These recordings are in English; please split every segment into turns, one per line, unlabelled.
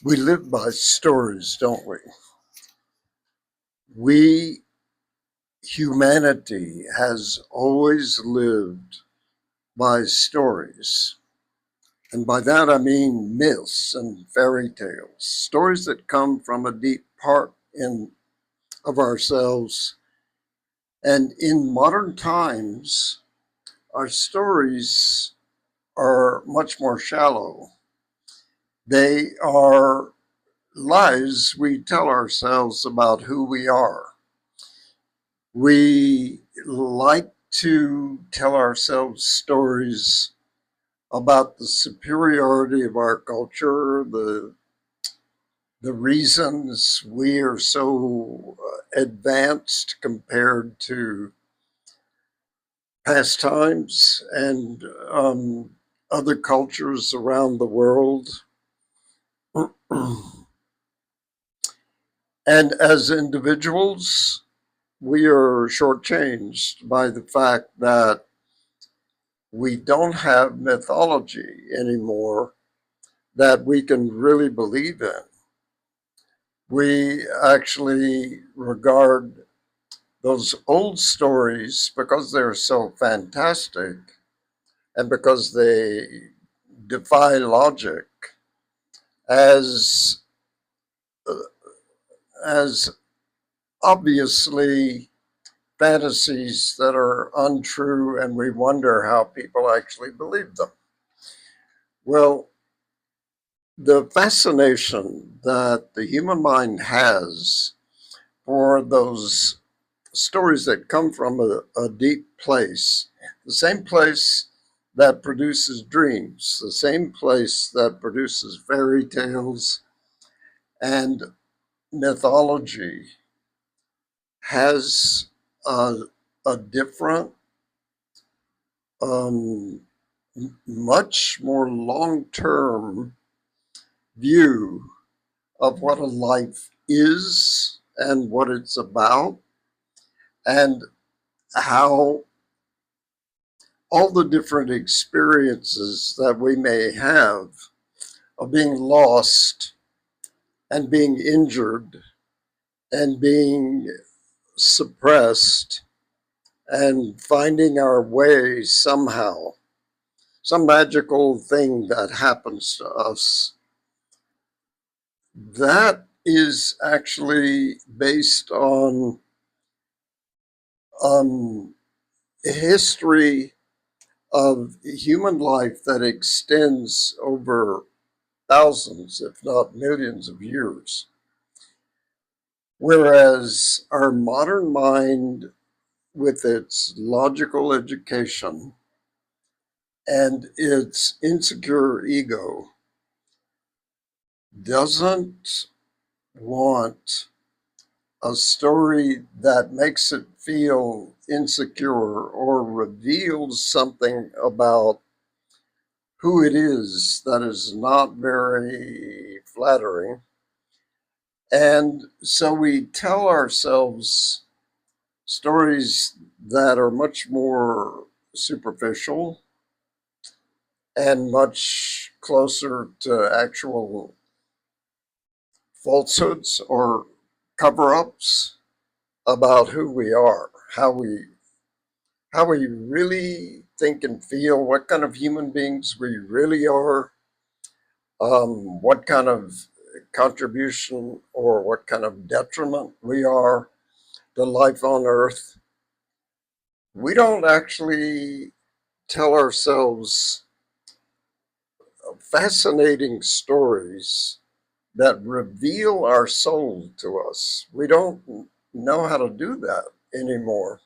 We live by stories, don't we? We, humanity, has always lived by stories. And by that I mean myths and fairy tales, stories that come from a deep part of ourselves. And in modern times, our stories are much more shallow. They are lies we tell ourselves about who we are. We like to tell ourselves stories about the superiority of our culture, the reasons we are so advanced compared to past times and other cultures around the world. And as individuals, we are shortchanged by the fact that we don't have mythology anymore that we can really believe in. We actually regard those old stories, because they're so fantastic and because they defy logic, as as obviously fantasies that are untrue, and we wonder how people actually believe them. Well, the fascination that the human mind has for those stories that come from a deep place, the same place that produces dreams, the same place that produces fairy tales and mythology, has a, a different, um, much more long term view of what a life is and what it's about, and how all the different experiences that we may have of being lost and being injured and being suppressed and finding our way somehow, some magical thing that happens to us. That is actually based on history of human life that extends over thousands, if not millions of years. Whereas our modern mind, with its logical education and its insecure ego, doesn't want a story that makes it feel insecure or reveals something about who it is that is not very flattering. And so we tell ourselves stories that are much more superficial and much closer to actual falsehoods or cover ups about who we are, how we really think and feel, what kind of human beings we really are, what kind of contribution or what kind of detriment we are to life on Earth. We don't actually tell ourselves fascinating stories that reveal our soul to us. We don't know how to do that anymore.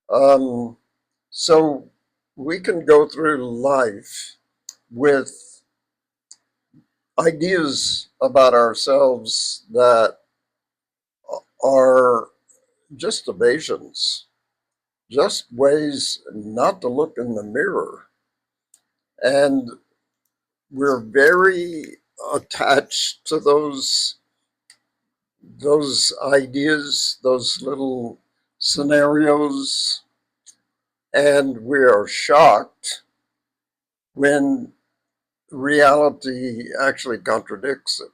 Um, so we can go through life with ideas about ourselves that are just evasions, just ways not to look in the mirror. And we're very attached to those ideas, those little scenarios, and we are shocked when reality actually contradicts it.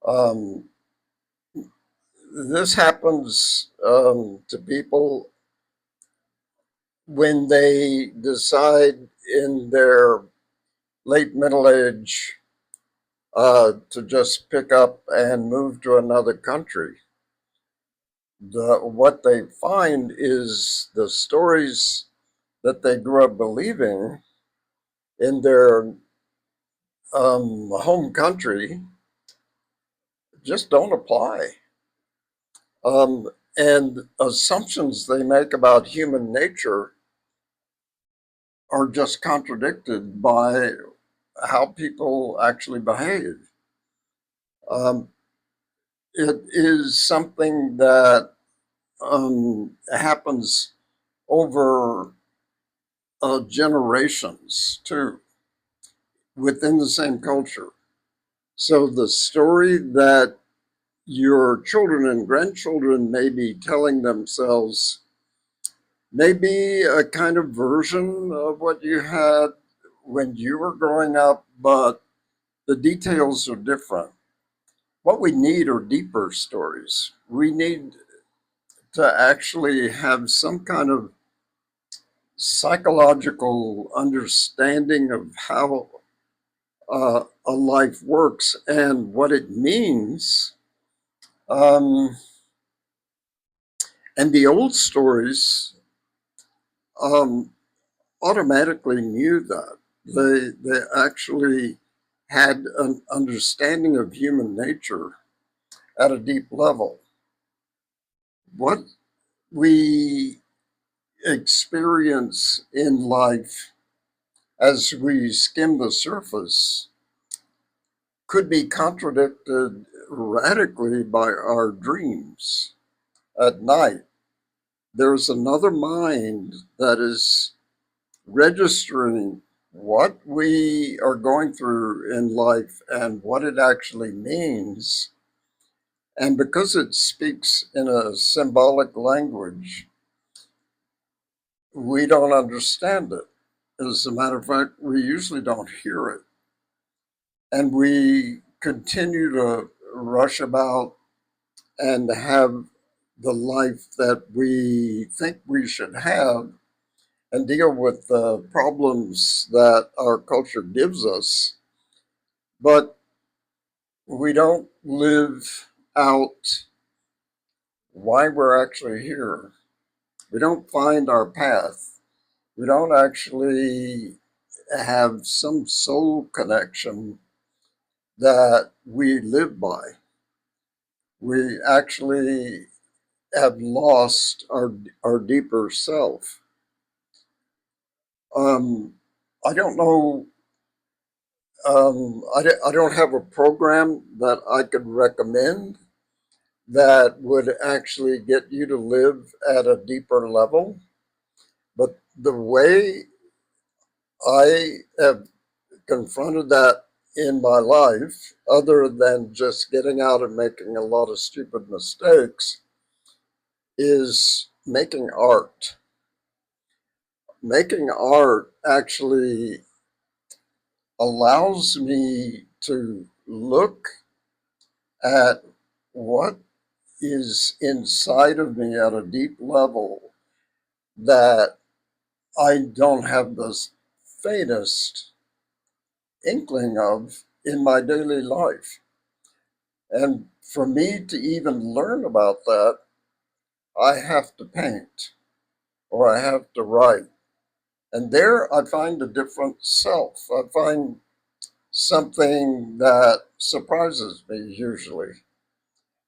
Um, this happens to people when they decide in their late middle age to just pick up and move to another country. What they find is the stories that they grew up believing in their home country just don't apply. Um, and assumptions they make about human nature are just contradicted by how people actually behave. Um, it is something that happens over generations too, within the same culture. So the story that your children and grandchildren may be telling themselves may be a kind of version of what you had when you were growing up, but the details are different. What we need are deeper stories. We need to actually have some kind of psychological understanding of how a life works and what it means. Um, and the old stories um, automatically knew that. They actually had an understanding of human nature at a deep level. What we experience in life as we skim the surface could be contradicted radically by our dreams at night. There's another mind that is registering what we are going through in life and what it actually means. And because it speaks in a symbolic language, we don't understand it. As a matter of fact, we usually don't hear it. And we continue to rush about and have the life that we think we should have and deal with the problems that our culture gives us. But we don't live out why we're actually here. We don't find our path. We don't actually have some soul connection that we live by. We actually have lost our deeper self. Um, I don't know. I don't have a program that I could recommend that would actually get you to live at a deeper level. But the way I have confronted that in my life, other than just getting out and making a lot of stupid mistakes, is making art. Making art actually allows me to look at what is inside of me at a deep level that I don't have the faintest inkling of in my daily life. And for me to even learn about that, I have to paint or I have to write. And there I find a different self. I find something that surprises me usually.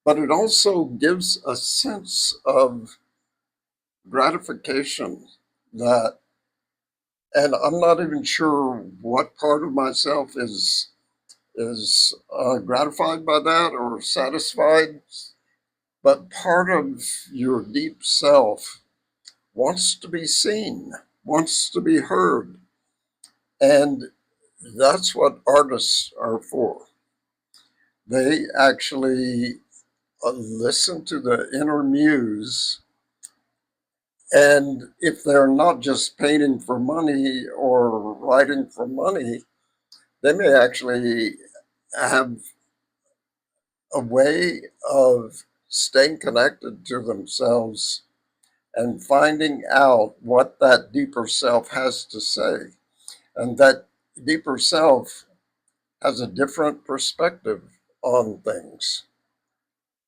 But it also gives a sense of gratification that, and I'm not even sure what part of myself is gratified by that or satisfied, but part of your deep self wants to be seen, wants to be heard, and that's what artists are for. They actually listen to the inner muse, and if they're not just painting for money or writing for money, they may actually have a way of staying connected to themselves and finding out what that deeper self has to say. And that deeper self has a different perspective on things.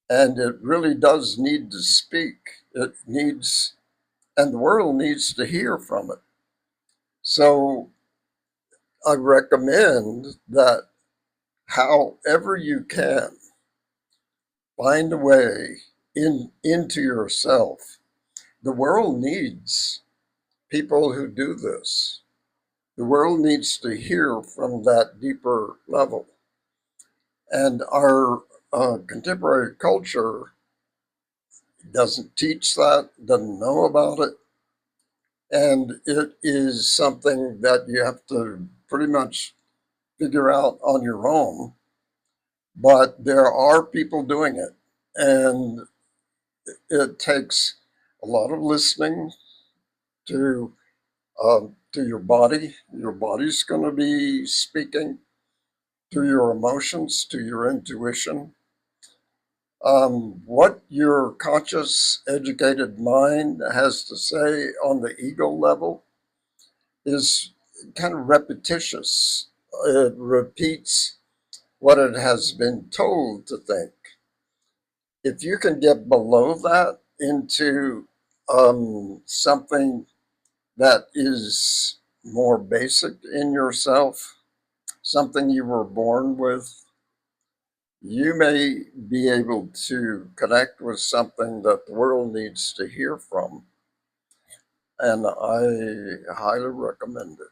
And it really does need to speak. It needs, and the world needs to hear from it. So I recommend that however you can, find a way into yourself. The world needs people who do this. The world needs to hear from that deeper level. And our contemporary culture doesn't teach that, doesn't know about it. And it is something that you have to pretty much figure out on your own. But there are people doing it. And it takes a lot of listening to your body. Your body's going to be speaking to your emotions, to your intuition. What your conscious, educated mind has to say on the ego level is kind of repetitious. It repeats what it has been told to think. If you can get below that into something that is more basic in yourself, something you were born with, you may be able to connect with something that the world needs to hear from. And I highly recommend it.